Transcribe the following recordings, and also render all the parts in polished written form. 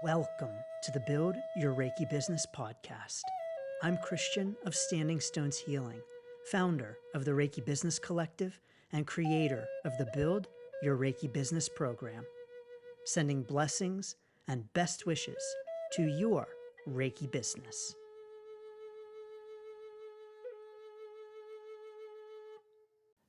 Welcome to the Build Your Reiki Business podcast. I'm Christian of Standing Stones Healing, founder of the Reiki Business Collective and creator of the Build Your Reiki Business program, sending blessings and best wishes to your Reiki business.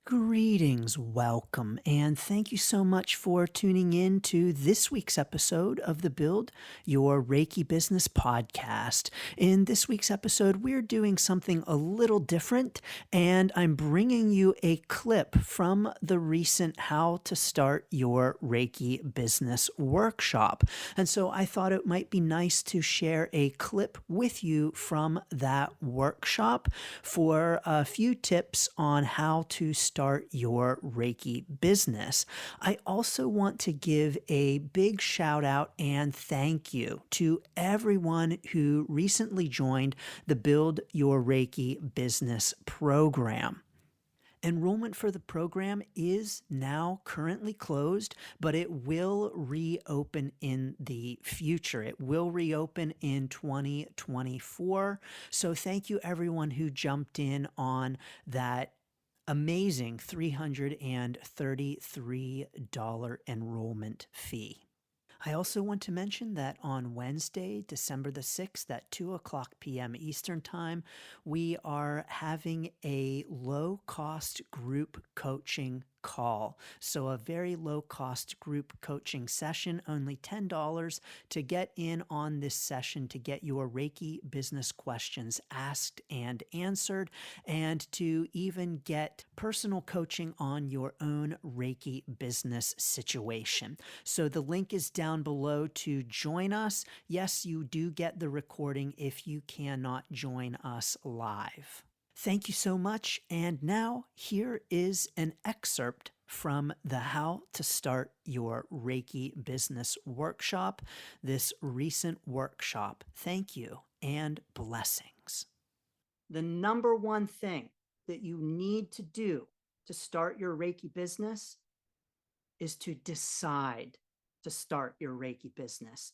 Greetings, welcome, and thank you so much for tuning in to this week's episode of the Build Your Reiki Business podcast. In this week's episode, we're doing something a little different, and I'm bringing you a clip from the recent How to Start Your Reiki Business workshop. And so I thought it might be nice to share a clip with you from that workshop for a few tips on how to start your Reiki business. I also want to give a big shout out and thank you to everyone who recently joined the Build Your Reiki Business program. Enrollment for the program is now currently closed, but it will reopen in the future. It will reopen in 2024. So thank you everyone who jumped in on that amazing $333 enrollment fee. I also want to mention that on Wednesday, December the 6th at 2:00 p.m. Eastern Time, we are having a low-cost group coaching call. So a very low-cost group coaching session, only $10 to get in on this session to get your Reiki business questions asked and answered, and to even get personal coaching on your own Reiki business situation. So the link is down below to join us. Yes, you do get the recording if you cannot join us live. Thank you so much. And now here is an excerpt from the How to Start Your Reiki Business workshop, this recent workshop. Thank you and blessings. The number one thing that you need to do to start your Reiki business is to decide to start your Reiki business.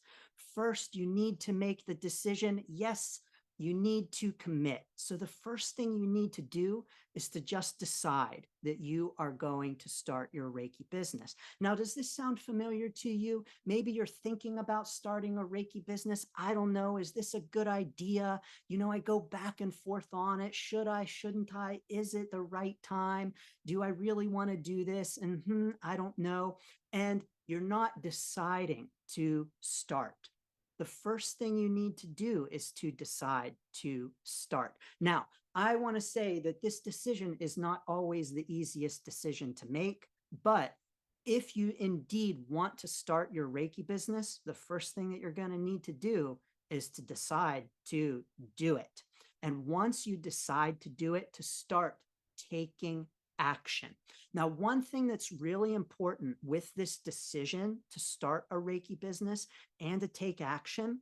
First, you need to make the decision. Yes, you need to commit. So the first thing you need to do is to just decide that you are going to start your Reiki business. Now, does this sound familiar to you? Maybe you're thinking about starting a Reiki business. I don't know. Is this a good idea? I go back and forth on it. Should I, shouldn't I? Is it the right time? Do I really want to do this? And I don't know. And you're not deciding to start. The first thing you need to do is to decide to start. Now, I want to say that this decision is not always the easiest decision to make, but if you indeed want to start your Reiki business, the first thing that you're going to need to do is to decide to do it. And once you decide to do it, to start taking action. Now, one thing that's really important with this decision to start a Reiki business and to take action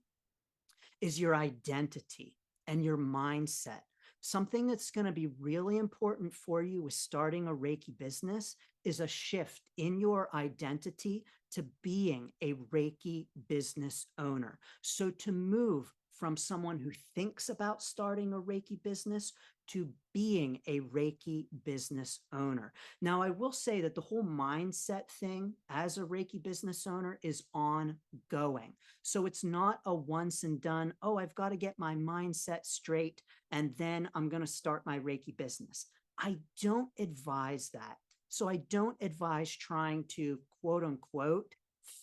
is your identity and your mindset. Something that's going to be really important for you with starting a Reiki business is a shift in your identity to being a Reiki business owner. So to move from someone who thinks about starting a Reiki business to being a Reiki business owner. Now, I will say that the whole mindset thing as a Reiki business owner is ongoing. So it's not a once and done, oh, I've got to get my mindset straight and then I'm going to start my Reiki business. I don't advise that. So I don't advise trying to, quote unquote,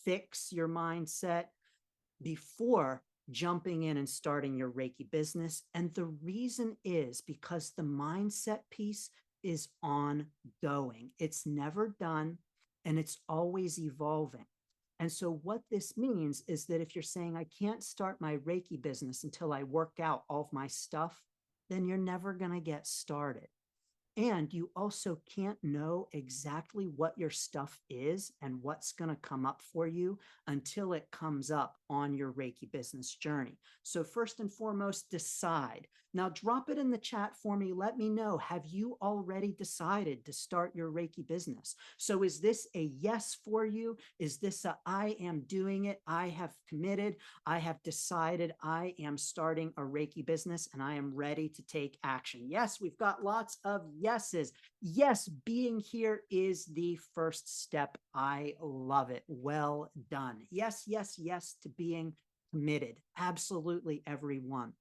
fix your mindset before jumping in and starting your Reiki business. And the reason is because the mindset piece is ongoing. It's never done and it's always evolving. And so what this means is that if you're saying, I can't start my Reiki business until I work out all of my stuff, then you're never going to get started. And you also can't know exactly what your stuff is and what's going to come up for you until it comes up on your Reiki business journey. So first and foremost, decide. Now drop it in the chat for me. Let me know, have you already decided to start your Reiki business? So is this a yes for you? Is this a I am doing it? I have committed. I have decided I am starting a Reiki business and I am ready to take action. Yes, we've got lots of yeses. Yes, being here is the first step. I love it. Well done. Yes, yes, yes to being committed. Absolutely, everyone.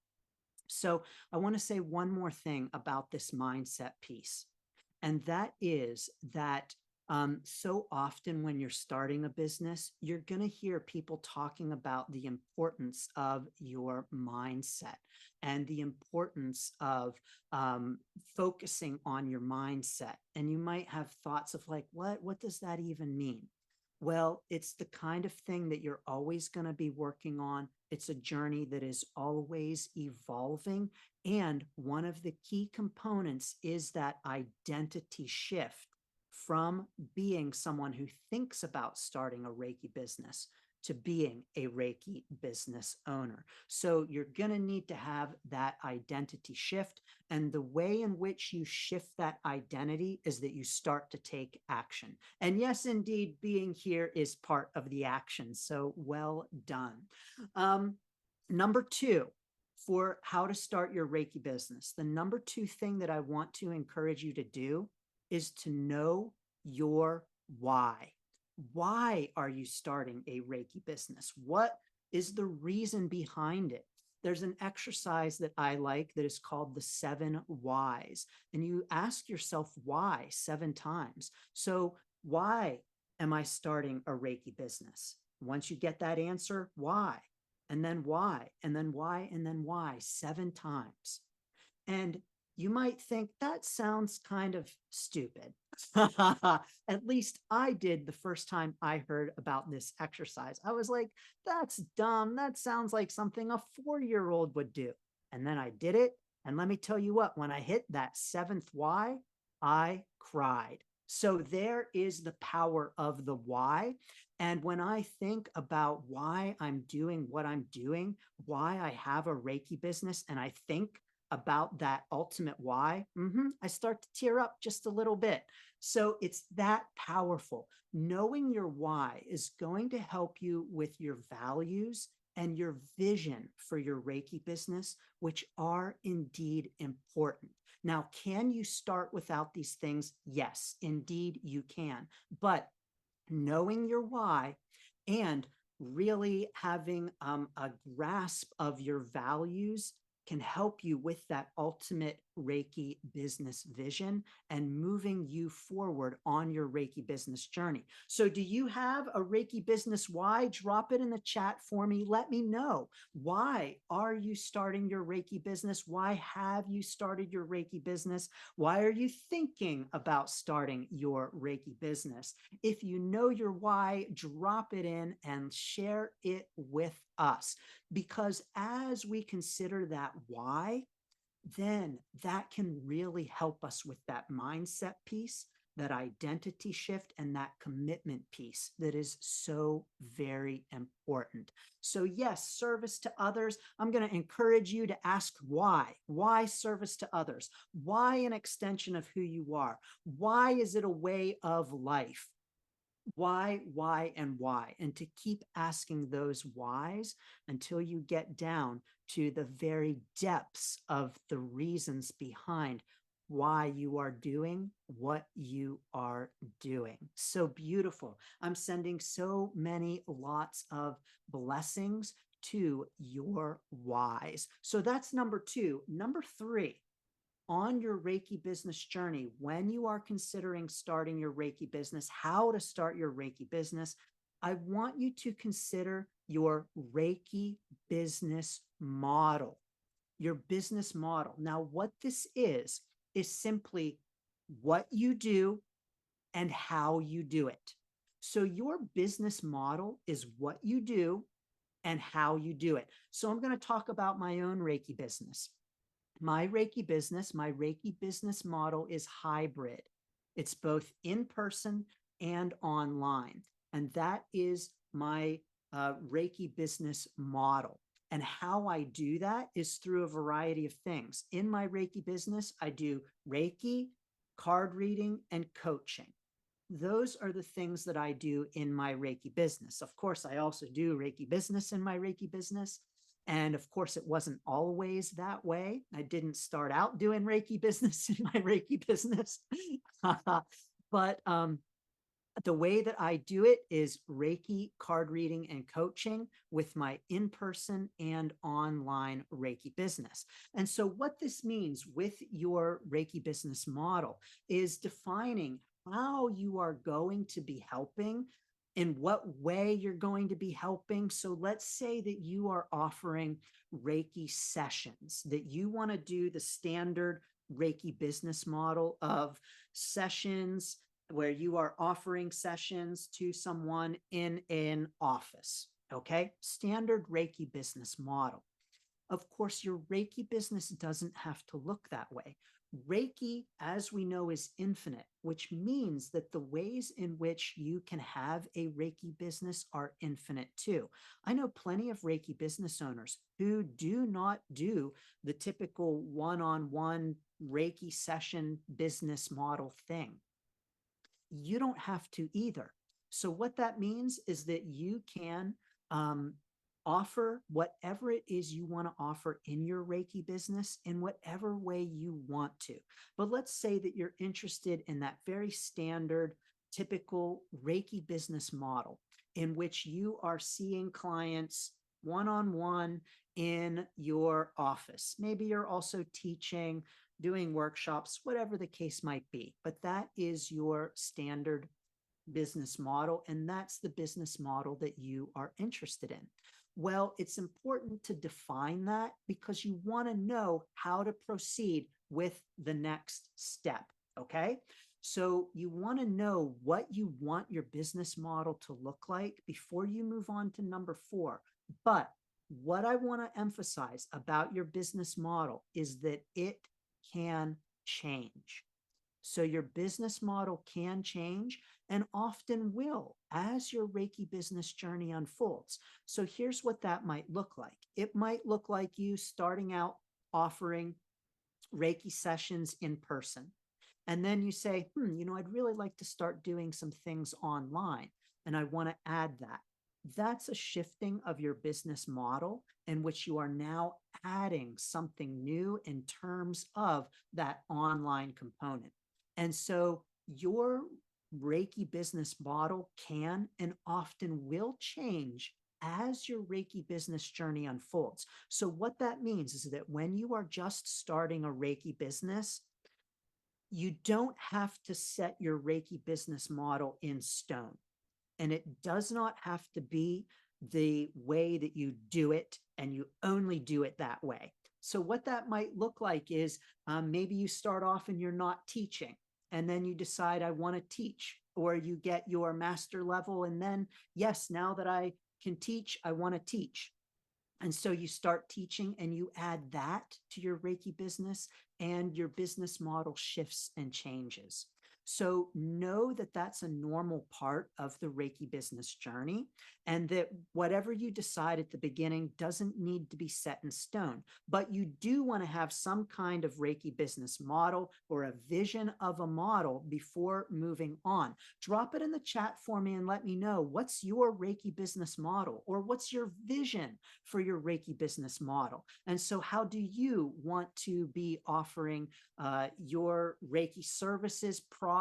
So I want to say one more thing about this mindset piece. And that is that so often when you're starting a business, you're going to hear people talking about the importance of your mindset and the importance of focusing on your mindset. And you might have thoughts of like, what does that even mean? Well, it's the kind of thing that you're always going to be working on. It's a journey that is always evolving. And one of the key components is that identity shift from being someone who thinks about starting a Reiki business to being a Reiki business owner. So you're going to need to have that identity shift. And the way in which you shift that identity is that you start to take action. And yes, indeed, being here is part of the action. So well done. Number two, for how to start your Reiki business, the number two thing that I want to encourage you to do is to know your why. Why are you starting a Reiki business? What is the reason behind it? There's an exercise that I like that is called the 7 whys. And you ask yourself why 7 times. So why am I starting a Reiki business? Once you get that answer, why? And then why? And then why? And then why? 7 times. And you might think that sounds kind of stupid. At least I did the first time I heard about this exercise. I was like, that's dumb. That sounds like something a 4-year-old would do. And then I did it. And let me tell you what, when I hit that 7th why, I cried. So there is the power of the why. And when I think about why I'm doing what I'm doing, why I have a Reiki business, and I think about that ultimate why, I start to tear up just a little bit. So it's that powerful. Knowing your why is going to help you with your values and your vision for your Reiki business, which are indeed important. Now, can you start without these things? Yes, indeed you can. But knowing your why and really having a grasp of your values can help you with that ultimate Reiki business vision and moving you forward on your Reiki business journey. So do you have a Reiki business why? Drop it in the chat for me. Let me know. Why are you starting your Reiki business? Why have you started your Reiki business? Why are you thinking about starting your Reiki business? If you know your why, drop it in and share it with us. Because as we consider that why, then that can really help us with that mindset piece, that identity shift, and that commitment piece that is so very important. So yes, service to others. I'm going to encourage you to ask why. Why service to others? Why an extension of who you are? Why is it a way of life? Why, and why? And to keep asking those whys until you get down to the very depths of the reasons behind why you are doing what you are doing. So beautiful. I'm sending so many lots of blessings to your whys. So that's number 2. Number 3, on your Reiki business journey, when you are considering starting your Reiki business, how to start your Reiki business, I want you to consider your Reiki business model, your business model. Now, what this is simply what you do and how you do it. So your business model is what you do and how you do it. So I'm going to talk about my own Reiki business. My Reiki business model is hybrid. It's both in person and online. And that is my Reiki business model. And how I do that is through a variety of things. In my Reiki business, I do Reiki, card reading, and coaching. Those are the things that I do in my Reiki business. Of course, I also do Reiki business in my Reiki business. And of course, it wasn't always that way. I didn't start out doing Reiki business in my Reiki business. But the way that I do it is Reiki, card reading, and coaching with my in-person and online Reiki business. And so what this means with your Reiki business model is defining how you are going to be helping, in what way you're going to be helping. So let's say that you are offering Reiki sessions, that you want to do the standard Reiki business model of sessions where you are offering sessions to someone in an office. Okay, standard Reiki business model. Of course, your Reiki business doesn't have to look that way. Reiki, as we know, is infinite, which means that the ways in which you can have a Reiki business are infinite too. I know plenty of Reiki business owners who do not do the typical one-on-one Reiki session business model thing. You don't have to either. So what that means is that you can offer whatever it is you want to offer in your Reiki business in whatever way you want to. But let's say that you're interested in that very standard, typical Reiki business model in which you are seeing clients one-on-one in your office. Maybe you're also teaching, doing workshops, whatever the case might be. But that is your standard business model, and that's the business model that you are interested in. Well, it's important to define that because you want to know how to proceed with the next step, okay? So you want to know what you want your business model to look like before you move on to number 4. But what I want to emphasize about your business model is that it can change. So your business model can change and often will as your Reiki business journey unfolds. So here's what that might look like. It might look like you starting out offering Reiki sessions in person. And then you say, I'd really like to start doing some things online, and I want to add that. That's a shifting of your business model in which you are now adding something new in terms of that online component. And so your Reiki business model can and often will change as your Reiki business journey unfolds. So what that means is that when you are just starting a Reiki business, you don't have to set your Reiki business model in stone. And it does not have to be the way that you do it, and you only do it that way. So what that might look like is maybe you start off and you're not teaching, and then you decide, I want to teach, or you get your master level. And then, yes, now that I can teach, I want to teach. And so you start teaching and you add that to your Reiki business, and your business model shifts and changes. So know that that's a normal part of the Reiki business journey, and that whatever you decide at the beginning doesn't need to be set in stone, but you do want to have some kind of Reiki business model or a vision of a model before moving on. Drop it in the chat for me and let me know, what's your Reiki business model, or what's your vision for your Reiki business model? And so how do you want to be offering your Reiki services, products?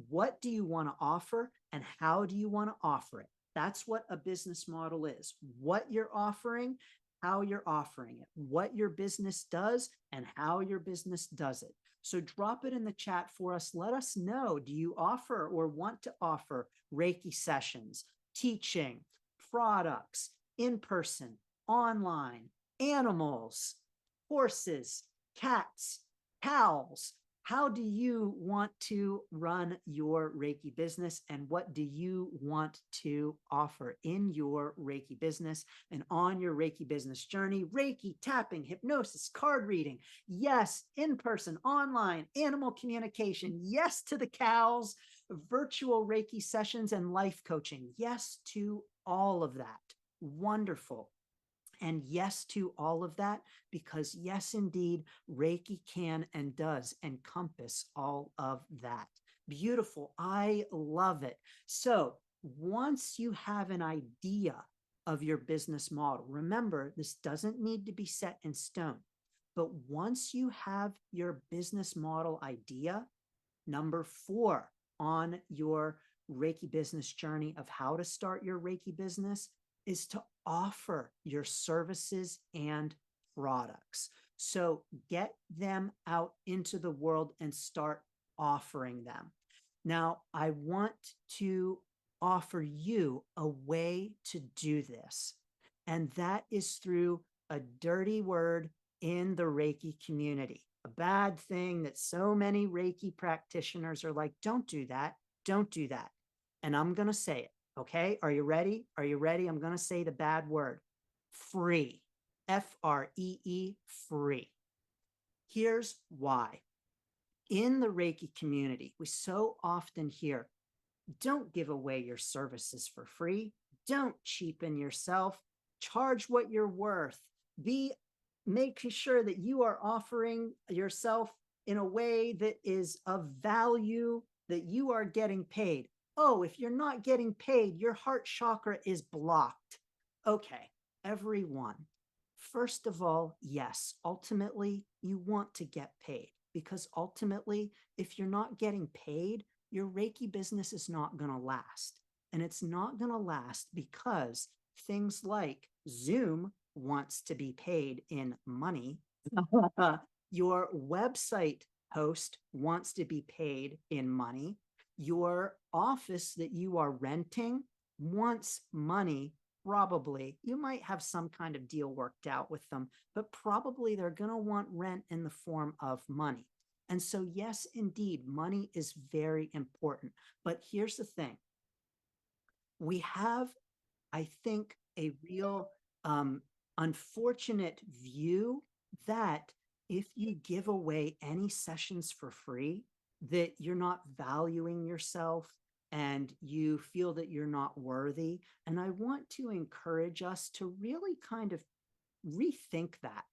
What do you want to offer, and how do you want to offer it? That's what a business model is. What you're offering, how you're offering it, what your business does, and how your business does it. So drop it in the chat for us. Let us know, do you offer or want to offer Reiki sessions, teaching, products, in person, online, animals, horses, cats, cows, How do you want to run your Reiki business, and what do you want to offer in your Reiki business and on your Reiki business journey? Reiki, tapping, hypnosis, card reading. Yes, in person, online, animal communication. Yes to the cows, virtual Reiki sessions, and life coaching. Yes to all of that. Wonderful. And yes to all of that, because yes, indeed, Reiki can and does encompass all of that. Beautiful. I love it. So once you have an idea of your business model, remember, this doesn't need to be set in stone. But once you have your business model idea, number 4 on your Reiki business journey of how to start your Reiki business is to offer your services and products. So get them out into the world and start offering them. Now, I want to offer you a way to do this, and that is through a dirty word in the Reiki community. A bad thing that so many Reiki practitioners are like, don't do that. Don't do that. And I'm going to say it. Okay. Are you ready? Are you ready? I'm going to say the bad word: free. FREE, free. Here's why. In the Reiki community, we so often hear, don't give away your services for free. Don't cheapen yourself. Charge what you're worth. Make sure that you are offering yourself in a way that is of value, that you are getting paid. Oh, if you're not getting paid, your heart chakra is blocked. Okay, everyone. First of all, yes, ultimately, you want to get paid, because ultimately, if you're not getting paid, your Reiki business is not going to last. And it's not going to last because things like Zoom wants to be paid in money. Your website host wants to be paid in money. Your office that you are renting wants money. Probably you might have some kind of deal worked out with them, but probably they're going to want rent in the form of money. And so, yes, indeed, money is very important. But here's the thing. We have, I think, a real unfortunate view that if you give away any sessions for free, that you're not valuing yourself and you feel that you're not worthy. And I want to encourage us to really kind of rethink that.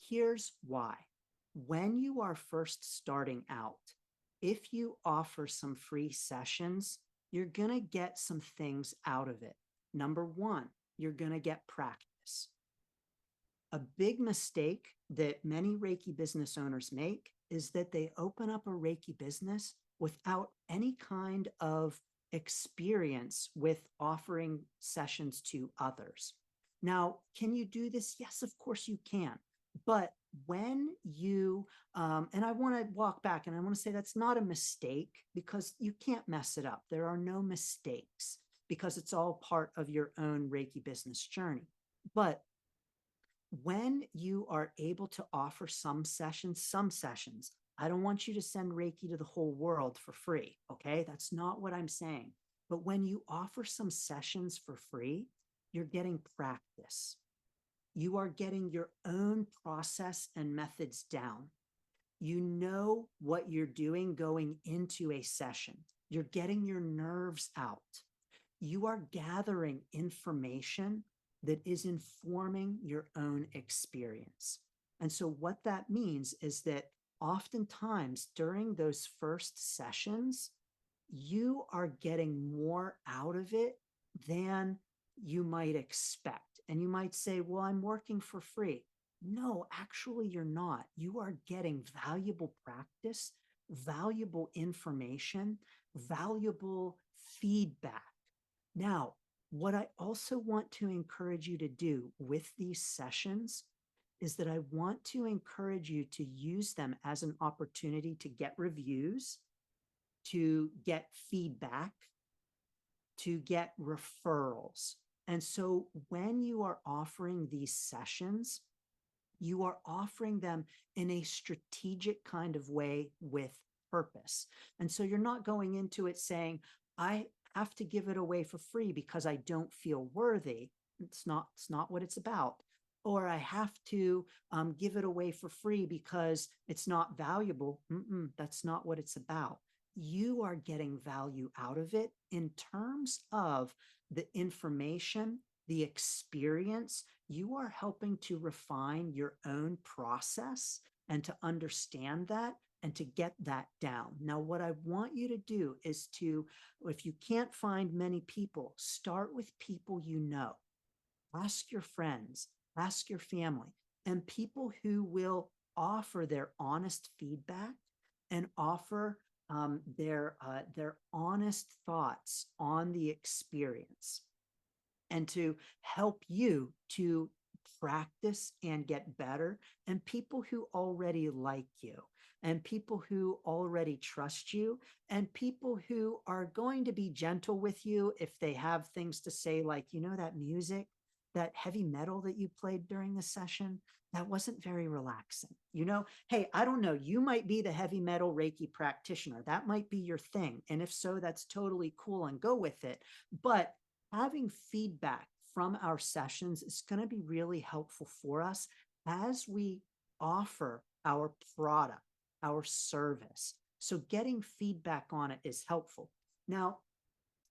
Here's why. When you are first starting out, if you offer some free sessions, you're going to get some things out of it. Number 1, you're going to get practice. A big mistake that many Reiki business owners make is that they open up a Reiki business without any kind of experience with offering sessions to others. Now, can you do this? Yes, of course you can. But when you, and I want to walk back and I want to say that's not a mistake, because you can't mess it up. There are no mistakes, because it's all part of your own Reiki business journey. But when you are able to offer some sessions, I don't want you to send Reiki to the whole world for free. Okay. That's not what I'm saying. But when you offer some sessions for free, you're getting practice. You are getting your own process and methods down. You know what you're doing going into a session. You're getting your nerves out. You are gathering information that is informing your own experience. And so what that means is that oftentimes during those first sessions, you are getting more out of it than you might expect. And you might say, well, I'm working for free. No, actually, you're not. You are getting valuable practice, valuable information, valuable feedback. Now, what I also want to encourage you to do with these sessions is that I want to encourage you to use them as an opportunity to get reviews, to get feedback, to get referrals. And so when you are offering these sessions, You are offering them in a strategic kind of way with purpose. And so you're not going into it saying, I have to give it away for free because I don't feel worthy. It's not what it's about. Or I have to give it away for free because it's not valuable. That's not what it's about. You are getting value out of it in terms of the information, the experience. You are helping to refine your own process and to understand that and to get that down. Now, what I want you to do is to, if you can't find many people, start with people you know. Ask your friends, ask your family, and people who will offer their honest feedback and offer their honest thoughts on the experience, and to help you to practice and get better, and people who already like you, and people who already trust you, and people who are going to be gentle with you if they have things to say, like, that music, that heavy metal that you played during the session, that wasn't very relaxing. Hey, I don't know, you might be the heavy metal Reiki practitioner. That might be your thing. And if so, that's totally cool, and go with it. But having feedback from our sessions is going to be really helpful for us as we offer our product, our service. So getting feedback on it is helpful. Now,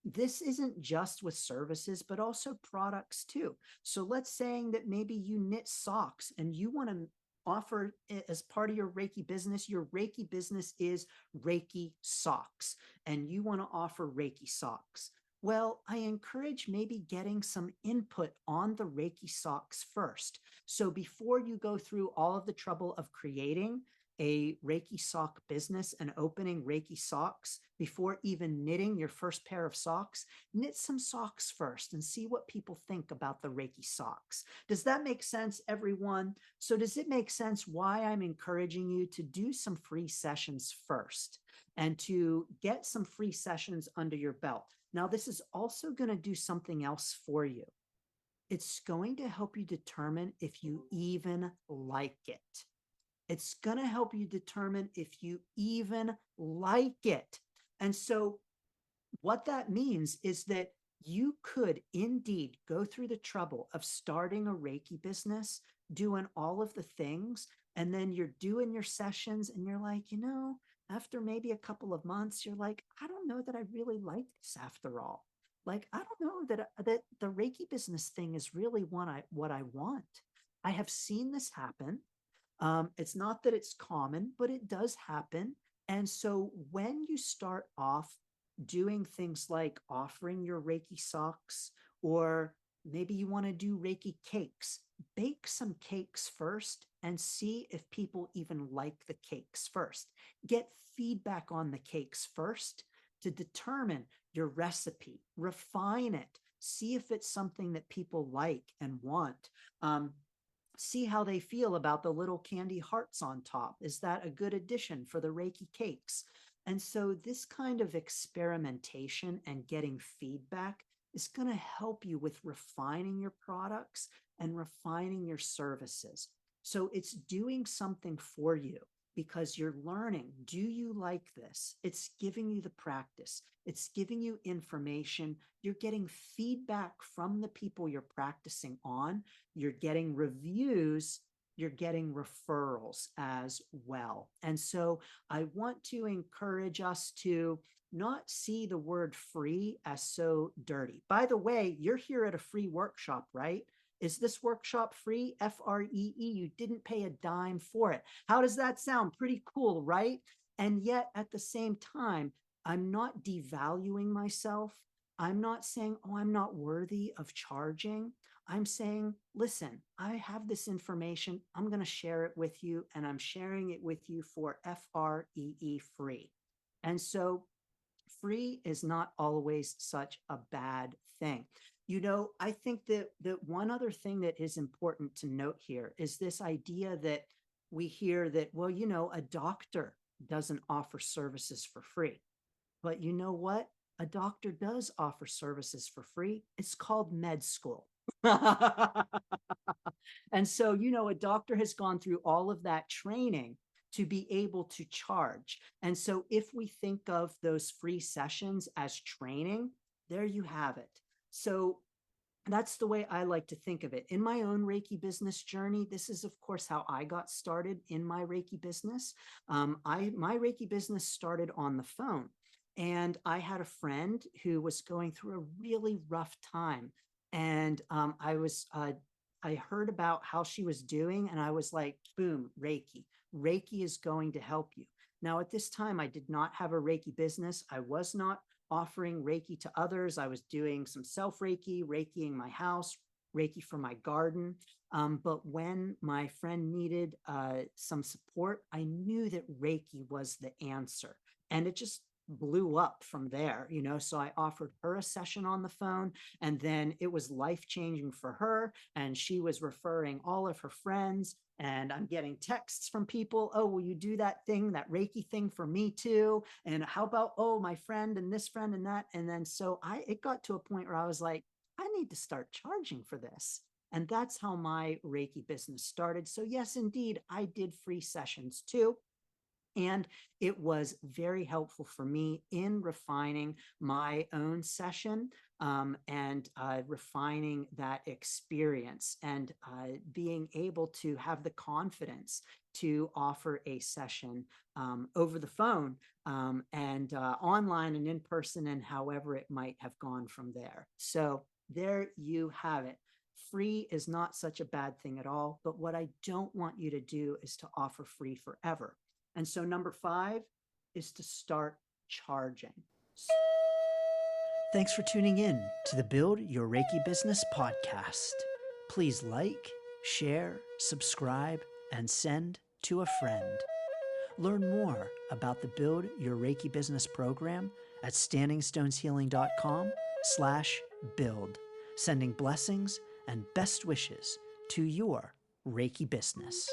this isn't just with services, but also products too. So let's say that maybe you knit socks and you want to offer it as part of your Reiki business. Your Reiki business is Reiki socks, and you want to offer Reiki socks. Well, I encourage maybe getting some input on the Reiki socks first. So before you go through all of the trouble of creating a Reiki sock business and opening Reiki socks, before even knitting your first pair of socks, knit some socks first and see what people think about the Reiki socks. Does that make sense, everyone? So does it make sense why I'm encouraging you to do some free sessions first and to get some free sessions under your belt? Now, this is also going to do something else for you. It's going to help you determine if you even like it. It's going to help you determine if you even like it. And so what that means is that you could indeed go through the trouble of starting a Reiki business, doing all of the things, and then you're doing your sessions and you're like, after maybe a couple of months, you're like, I don't know that I really like this after all. Like, I don't know that the Reiki business thing is really what I want. I have seen this happen. It's not that it's common, but it does happen. And so when you start off doing things like offering your Reiki socks, or maybe you want to do Reiki cakes, bake some cakes first and see if people even like the cakes first. Get feedback on the cakes first to determine your recipe, refine it, see if it's something that people like and want. See how they feel about the little candy hearts on top. Is that a good addition for the Reiki cakes? And so this kind of experimentation and getting feedback is going to help you with refining your products and refining your services. So it's doing something for you because you're learning, do you like this? It's giving you the practice. It's giving you information. You're getting feedback from the people you're practicing on. You're getting reviews. You're getting referrals as well. And so I want to encourage us to not see the word free as so dirty. By the way, you're here at a free workshop, right? Is this workshop free? FREE. You didn't pay a dime for it. How does that sound? Pretty cool, right? And yet at the same time, I'm not devaluing myself. I'm not saying, oh, I'm not worthy of charging. I'm saying, listen, I have this information. I'm going to share it with you, and I'm sharing it with you for FREE, free. And so free is not always such a bad thing. I think that one other thing that is important to note here is this idea that we hear that, well, a doctor doesn't offer services for free. But you know what? A doctor does offer services for free. It's called med school. And so, you know, a doctor has gone through all of that training to be able to charge. And so if we think of those free sessions as training, there you have it. So that's the way I like to think of it. In my own Reiki business journey, this is, of course, how I got started in my Reiki business. My Reiki business started on the phone, and I had a friend who was going through a really rough time, and I heard about how she was doing, and I was like, boom, Reiki. Reiki is going to help you. Now, at this time, I did not have a Reiki business. I was not offering Reiki to others. I was doing some self Reiki, Reikiing my house, Reiki for my garden. But when my friend needed some support, I knew that Reiki was the answer. And it just blew up from there, you know. So I offered her a session on the phone, and then it was life changing for her. And she was referring all of her friends. And I'm getting texts from people, oh, will you do that thing, that Reiki thing for me too? And how about, oh, my friend and this friend and that. And then so it got to a point where I was like, I need to start charging for this. And that's how my Reiki business started. So yes, indeed, I did free sessions too. And it was very helpful for me in refining my own session, and refining that experience, and being able to have the confidence to offer a session over the phone, and online and in person, and however it might have gone from there. So there you have it. Free is not such a bad thing at all. But what I don't want you to do is to offer free forever. And so number 5 is to start charging. Thanks for tuning in to the Build Your Reiki Business podcast. Please like, share, subscribe, and send to a friend. Learn more about the Build Your Reiki Business program at standingstoneshealing.com/build. Sending blessings and best wishes to your Reiki business.